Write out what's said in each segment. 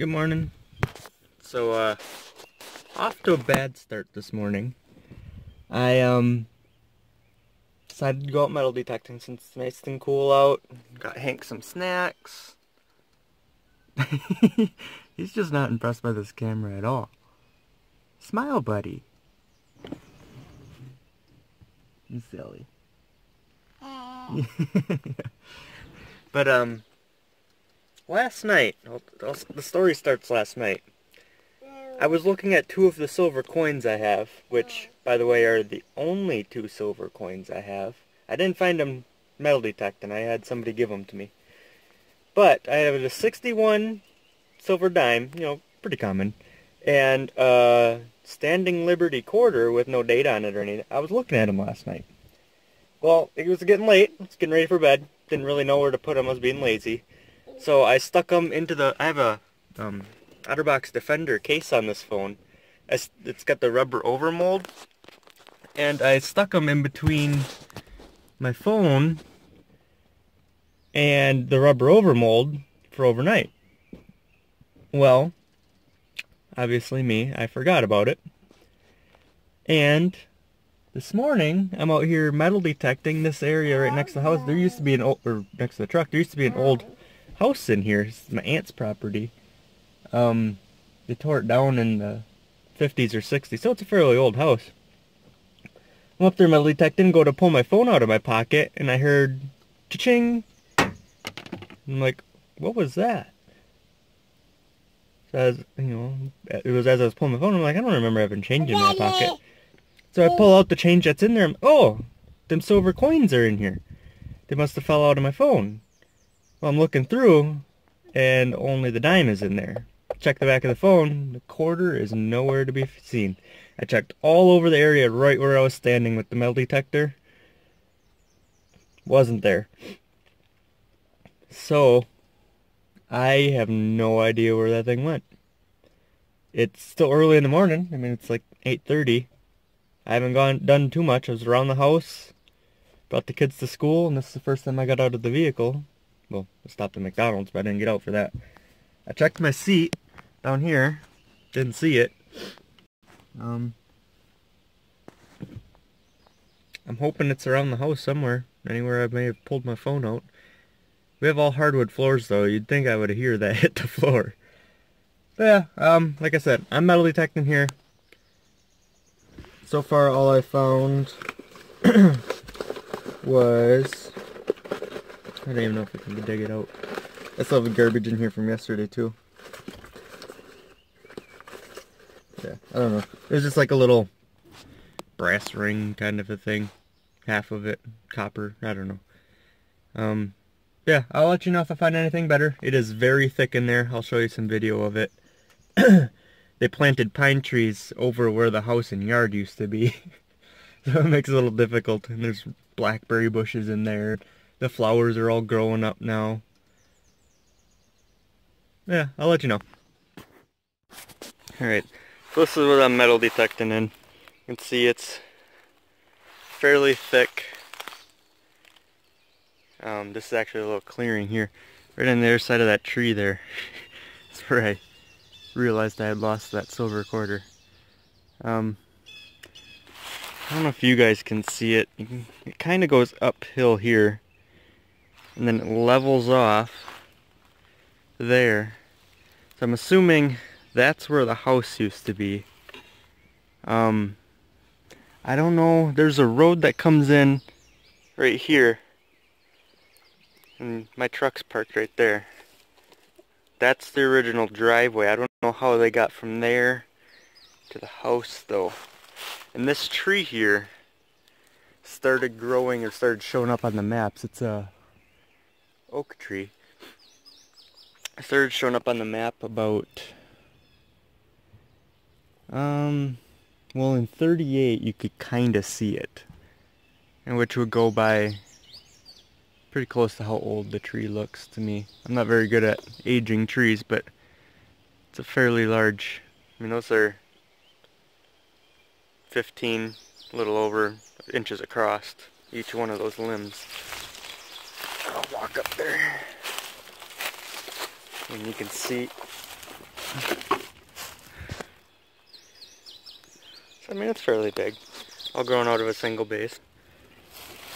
Good morning. So, off to a bad start this morning. I decided to go out metal detecting since it's nice and cool out. Got Hank some snacks. He's just not impressed by this camera at all. Smile, buddy. You silly. But, last night, the story starts last night. I was looking at two of the silver coins I have, which, by the way, are the only two silver coins I have. I didn't find them metal detecting. I had somebody give them to me. But I have a 61 silver dime, you know, pretty common, and a standing Liberty quarter with no date on it or anything. I was looking at them last night. Well, it was getting late. I was getting ready for bed. Didn't really know where to put them. I was being lazy. So I stuck them into the... I have a OtterBox Defender case on this phone. It's got the rubber overmold. And I stuck them in between my phone and the rubber overmold for overnight. Well, obviously me, I forgot about it. And this morning, I'm out here metal detecting this area right next to the house. There used to be an old, or next to the truck, there used to be an old house in here. It's my aunt's property. They tore it down in the 50s or 60s, so it's a fairly old house. I'm up there metal detecting, go to pull my phone out of my pocket, and I heard cha-ching. I'm like, what was that? So as, you know, it was as I was pulling my phone, I'm like, I don't remember having change in my pocket. So I pull out the change that's in there. Oh, them silver coins are in here. They must have fell out of my phone. Well, I'm looking through, and only the dime is in there. Check the back of the phone. The quarter is nowhere to be seen. I checked all over the area right where I was standing with the metal detector. Wasn't there. So, I have no idea where that thing went. It's still early in the morning. I mean, it's like 8:30. I haven't done too much. I was around the house, brought the kids to school, and this is the first time I got out of the vehicle. Well, I stopped at McDonald's, but I didn't get out for that. I checked my seat down here. Didn't see it. I'm hoping it's around the house somewhere. Anywhere I may have pulled my phone out. We have all hardwood floors, though. You'd think I would hear that hit the floor. But yeah, like I said, I'm metal detecting here. So far, all I found was... I don't even know if I can dig it out. I still have garbage in here from yesterday, too. Yeah, I don't know. It was just like a little brass ring kind of a thing. Half of it copper. I don't know. Yeah, I'll let you know if I find anything better. It is very thick in there. I'll show you some video of it. They planted pine trees over where the house and yard used to be. So it makes it a little difficult. And there's blackberry bushes in there. The flowers are all growing up now. Yeah, I'll let you know. Alright, so this is what I'm metal detecting in. You can see it's fairly thick. This is actually a little clearing here. Right on the other side of that tree there. That's where I realized I had lost that silver quarter. I don't know if you guys can see it. It kind of goes uphill here. And then it levels off there. So I'm assuming that's where the house used to be. I don't know. There's a road that comes in right here. And my truck's parked right there. That's the original driveway. I don't know how they got from there to the house though. And this tree here started growing or started showing up on the maps. It's a oak tree. It started showing up on the map about well, in 38 you could kind of see it, and which would go by pretty close to how old the tree looks to me. I'm not very good at aging trees, but it's a fairly large, I mean those are 15, a little over inches across, each one of those limbs. I'll walk up there and you can see So, I mean, it's fairly big. All grown out of a single base.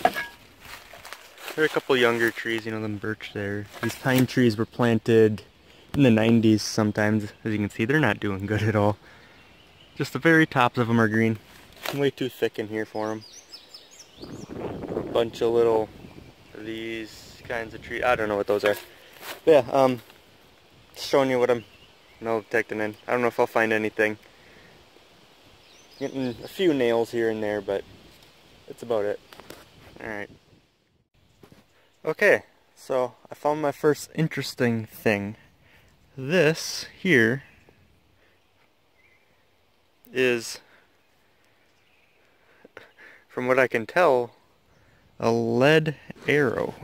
There are a couple younger trees, you know, them birch there. These pine trees were planted in the 90s sometimes. As you can see, they're not doing good at all. Just the very tops of them are green. Way too thick in here for them. A bunch of little, these kinds of trees. I don't know what those are. But yeah, just showing you what I'm detecting in. I don't know if I'll find anything. Getting a few nails here and there, but that's about it. Alright. Okay, so I found my first interesting thing. This here is, from what I can tell, a lead arrow.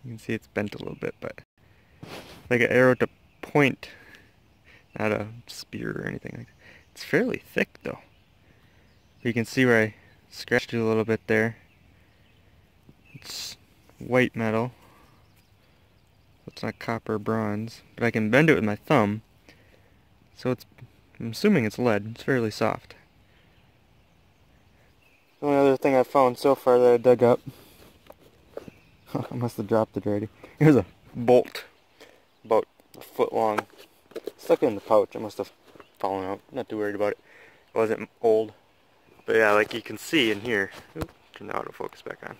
You can see it's bent a little bit, but like an arrow to point, not a spear or anything like that. It's fairly thick though. You can see where I scratched it a little bit there. It's white metal. It's not copper or bronze, but I can bend it with my thumb. So I'm assuming it's lead. It's fairly soft. The only other thing I found so far that I dug up, I must have dropped it already. Here's a bolt, about a foot long. Stuck in the pouch. It must have fallen out. Not too worried about it. It wasn't old. But yeah, like you can see in here. Oop, turn the autofocus back on.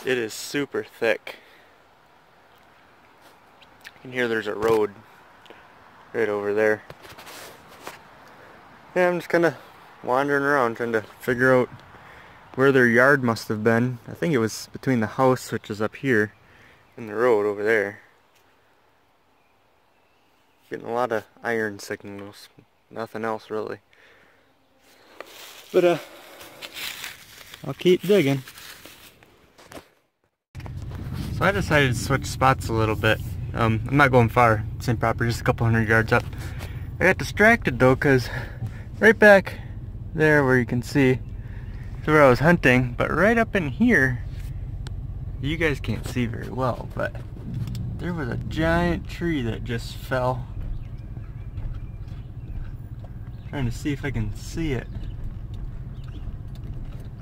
It is super thick. You can hear there's a road right over there. Yeah, I'm just kind of wandering around trying to figure out where their yard must have been. I think it was between the house, which is up here, and the road over there. Getting a lot of iron signals. Nothing else really. But I'll keep digging. So I decided to switch spots a little bit. I'm not going far, same property, just a couple hundred yards up. I got distracted though, because right back there where you can see is where I was hunting, but right up in here, you guys can't see very well, but there was a giant tree that just fell. Trying to see if I can see it.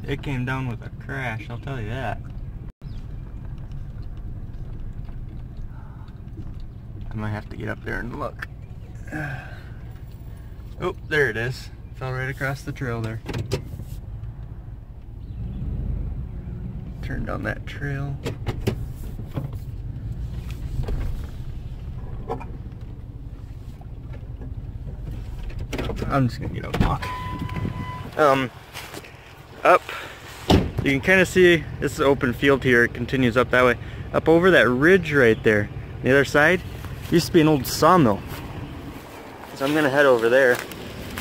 It came down with a crash, I'll tell you that. I might have to get up there and look. Oh, there it is. Fell right across the trail there. Turn down that trail. I'm just gonna get up and walk. Up, you can kind of see this is open field here. It continues up that way. Up over that ridge right there, the other side, used to be an old sawmill. So I'm gonna head over there.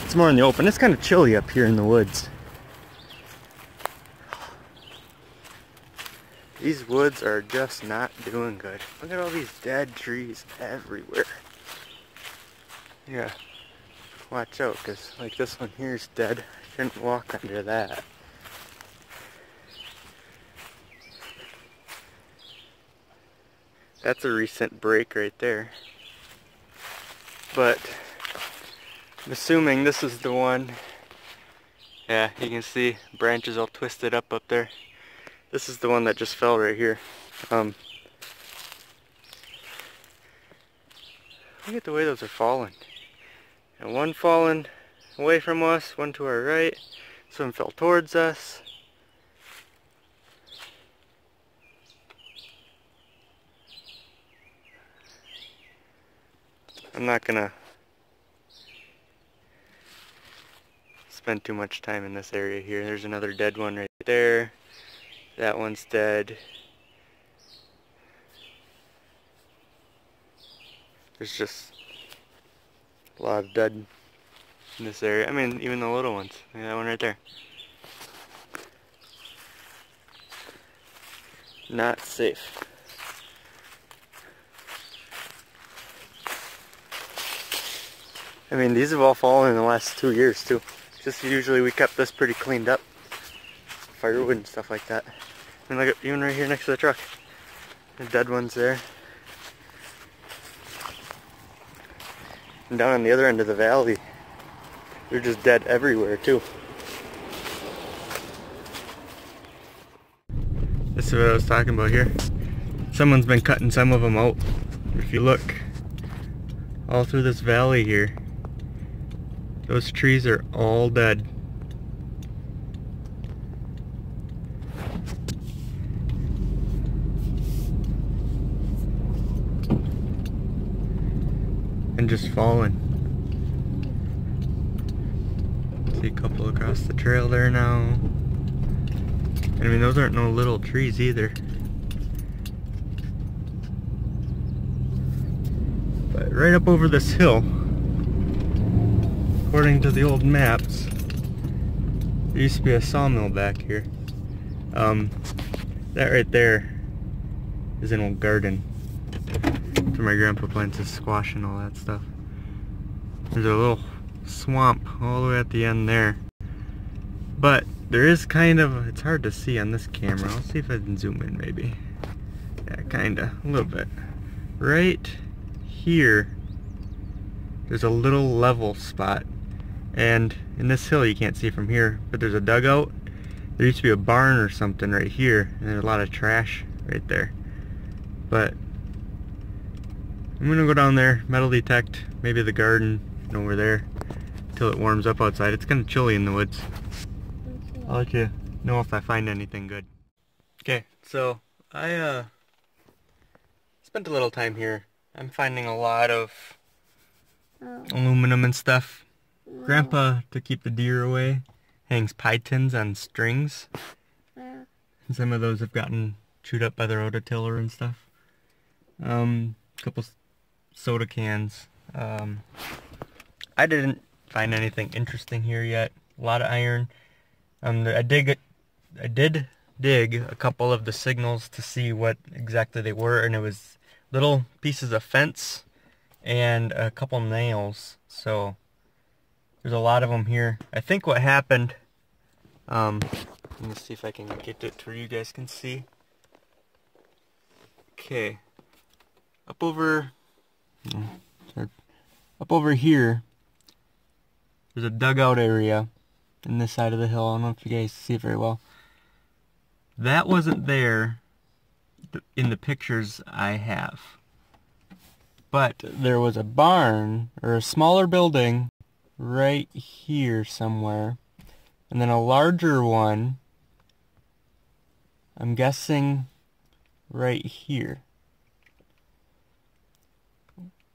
It's more in the open. It's kind of chilly up here in the woods. These woods are just not doing good. Look at all these dead trees everywhere. Yeah, watch out, because like this one here is dead. I shouldn't walk under that. That's a recent break right there. But I'm assuming this is the one. Yeah, you can see branches all twisted up there. This is the one that just fell right here. Look at the way those are falling. And one falling away from us, one to our right. Some fell towards us. I'm not gonna spend too much time in this area here. There's another dead one right there. That one's dead. There's just a lot of dead in this area. I mean, even the little ones. Look at that one right there. Not safe. I mean, these have all fallen in the last 2 years too. Just usually we kept this pretty cleaned up. Firewood and stuff like that. I mean, look at, even right here next to the truck. The dead ones there. And down on the other end of the valley, they're just dead everywhere too. This is what I was talking about here. Someone's been cutting some of them out. If you look all through this valley here, those trees are all dead. And just falling. See a couple across the trail there now. I mean, those aren't no little trees either. But right up over this hill, according to the old maps, there used to be a sawmill back here. That right there is an old garden where my grandpa plants his squash and all that stuff. There's a little swamp all the way at the end there. But there is kind of, it's hard to see on this camera. I'll see if I can zoom in maybe. Yeah, kinda, a little bit. Right here, there's a little level spot. And in this hill you can't see from here, but there's a dugout. There used to be a barn or something right here, and there's a lot of trash right there. But I'm gonna go down there, metal detect, maybe the garden over there, until it warms up outside. It's kinda chilly in the woods. I'll let you know if I find anything good. Okay, so I spent a little time here. I'm finding a lot of aluminum and stuff. Grandpa, to keep the deer away, hangs pie tins on strings. And some of those have gotten chewed up by the rototiller and stuff. A couple soda cans. I didn't find anything interesting here yet. A lot of iron. I did dig a couple of the signals to see what exactly they were, and it was little pieces of fence and a couple nails. So there's a lot of them here. I think what happened, let me see if I can get it to where you guys can see. Okay, up over here, there's a dugout area in this side of the hill. I don't know if you guys see it very well. That wasn't there in the pictures I have. But there was a barn, or a smaller building, right here somewhere. And then a larger one, I'm guessing, right here.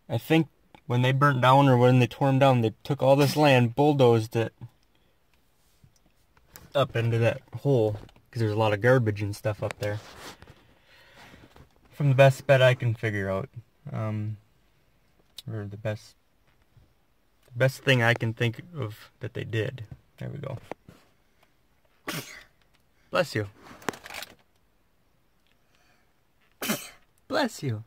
I think when they burnt down, or when they tore them down, they took all this land, bulldozed it up into that hole, because there's a lot of garbage and stuff up there. From the best bet I can figure out, or the best thing I can think of that they did. There we go. Bless you. Bless you.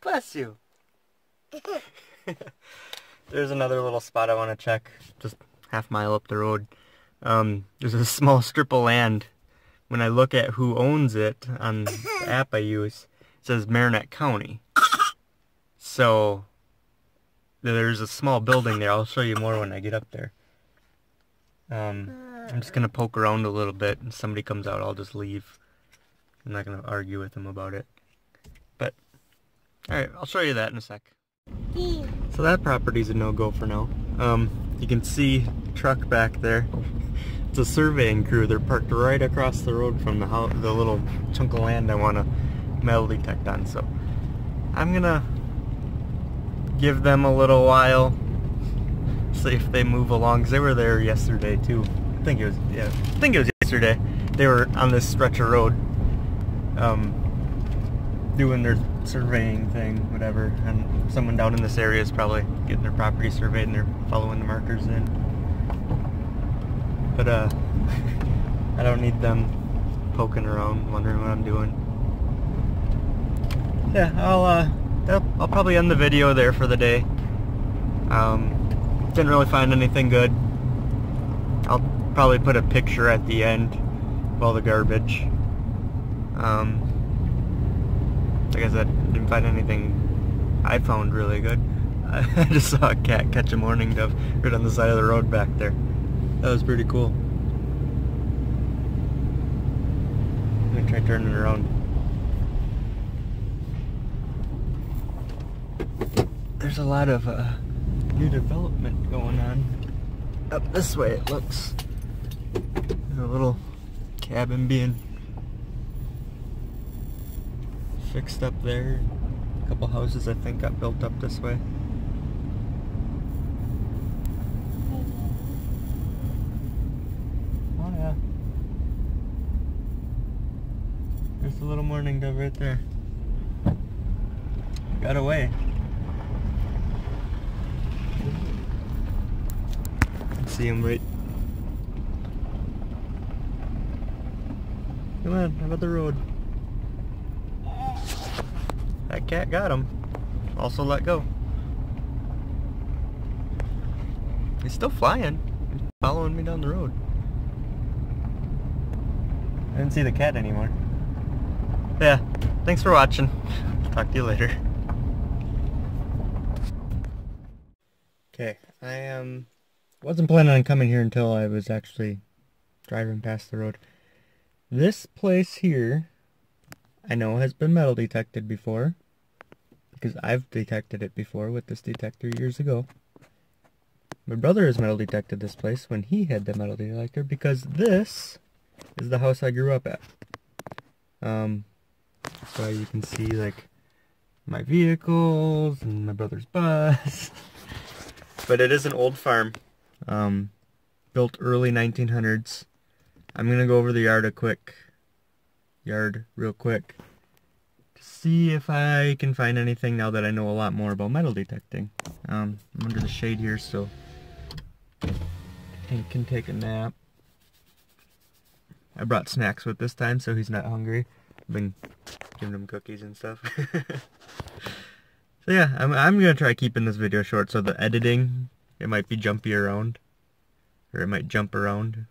Bless you. There's another little spot I want to check, just half mile up the road. There's a small strip of land. When I look at who owns it on the app I use, it says Marinette County. So there's a small building there. I'll show you more when I get up there. I'm just going to poke around a little bit, and if somebody comes out, I'll just leave. I'm not going to argue with them about it. But, alright, I'll show you that in a sec. So that property's a no-go for now. You can see the truck back there. It's a surveying crew. They're parked right across the road from the little chunk of land I want to metal detect on. So I'm gonna give them a little while, see if they move along, because they were there yesterday too. I think it was yesterday. They were on this stretch of road, doing their surveying thing, whatever, and someone down in this area is probably getting their property surveyed and they're following the markers in. But I don't need them poking around wondering what I'm doing. Yeah, I'll probably end the video there for the day. Didn't really find anything good. I'll probably put a picture at the end of all the garbage. Like I said, didn't find anything I found really good. I just saw a cat catch a mourning dove right on the side of the road back there. That was pretty cool. I'm gonna try turning it around. There's a lot of new development going on up this way, it looks. There's a little cabin being fixed up there. A couple houses I think got built up this way. Oh yeah. There's a little mourning dove right there. Got away. See him right. Come on, how about the road? That cat got him. Also let go. He's still flying. He's following me down the road. I didn't see the cat anymore. Yeah, thanks for watching. Talk to you later. Okay, I wasn't planning on coming here until I was actually driving past the road. This place here, I know has been metal detected before, because I've detected it before with this detector years ago. My brother has metal detected this place when he had the metal detector, because this is the house I grew up at. So you can see like my vehicles and my brother's bus. But it is an old farm, built early 1900s. I'm gonna go over the yard real quick to see if I can find anything now that I know a lot more about metal detecting. I'm under the shade here, so Hank can take a nap. I brought snacks with this time, so he's not hungry. I've been giving him cookies and stuff. So yeah, I'm gonna try keeping this video short, so the editing, it might be jumpy around, or it might jump around.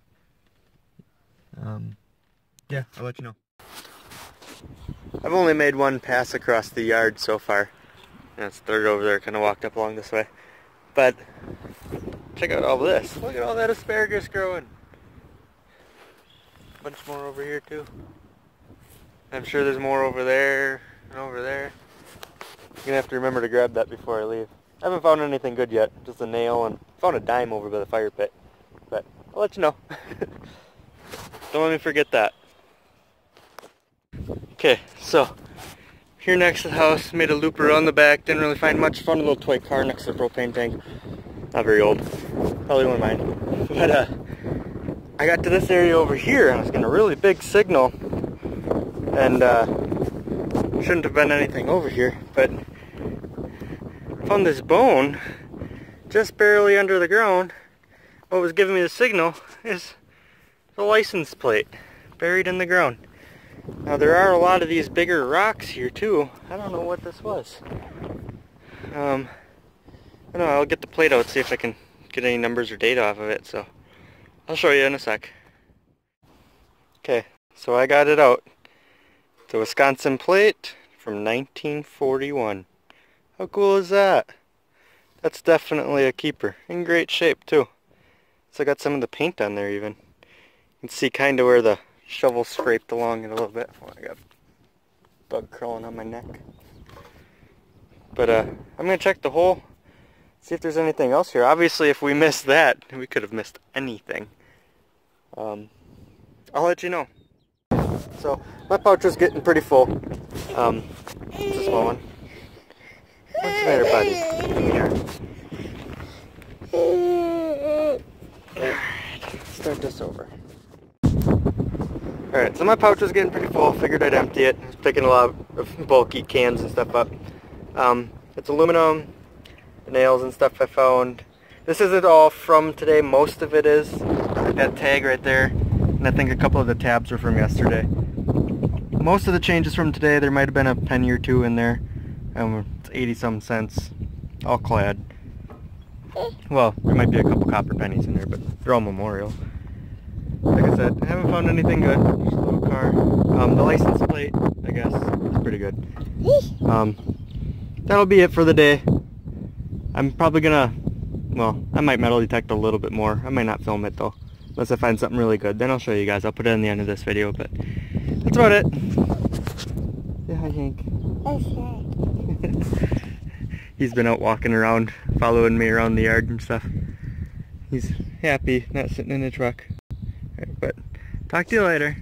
Yeah, I'll let you know. I've only made one pass across the yard so far. That's third over there, kind of walked up along this way. But check out all this. Look at all that asparagus growing. A bunch more over here too. I'm sure there's more over there and over there. I'm gonna have to remember to grab that before I leave. I haven't found anything good yet, just a nail, and found a dime over by the fire pit. But I'll let you know. Don't let me forget that. Okay, so here next to the house, made a loop around the back, didn't really find much. Found a little toy car next to the propane tank. Not very old, probably one of mine. But I got to this area over here and I was getting a really big signal, and shouldn't have been anything over here, but found this bone just barely under the ground. What was giving me the signal is the license plate buried in the ground. Now there are a lot of these bigger rocks here too. I don't know what this was. I don't know, I'll get the plate out, see if I can get any numbers or data off of it, so I'll show you in a sec. Okay, so I got it out. The Wisconsin plate from 1941. How cool is that? That's definitely a keeper. In great shape too. So I got some of the paint on there even. You can see kind of where the shovel scraped along it a little bit. Oh, I got a bug crawling on my neck. But I'm going to check the hole, see if there's anything else here. Obviously if we missed that, we could have missed anything. I'll let you know. So my pouch was getting pretty full. It's a small one. What's the matter, buddy? Come here. Alright, start this over. Alright, so my pouch was getting pretty full. Figured I'd empty it. I was picking a lot of bulky cans and stuff up. It's aluminum, the nails and stuff I found. This isn't all from today. Most of it is. That tag right there. And I think a couple of the tabs were from yesterday. Most of the changes from today, there might have been a penny or two in there. It's 80-some cents, all clad. Well, there might be a couple copper pennies in there, but they're all memorial. Like I that's it. I haven't found anything good. Just a little car. The license plate, I guess, is pretty good. That'll be it for the day. I'm probably gonna, well, I might metal detect a little bit more. I might not film it though, unless I find something really good. Then I'll show you guys. I'll put it in the end of this video, but that's about it. Say hi, Hank. He's been out walking around, following me around the yard and stuff. He's happy, not sitting in the truck. All right, but talk to you later.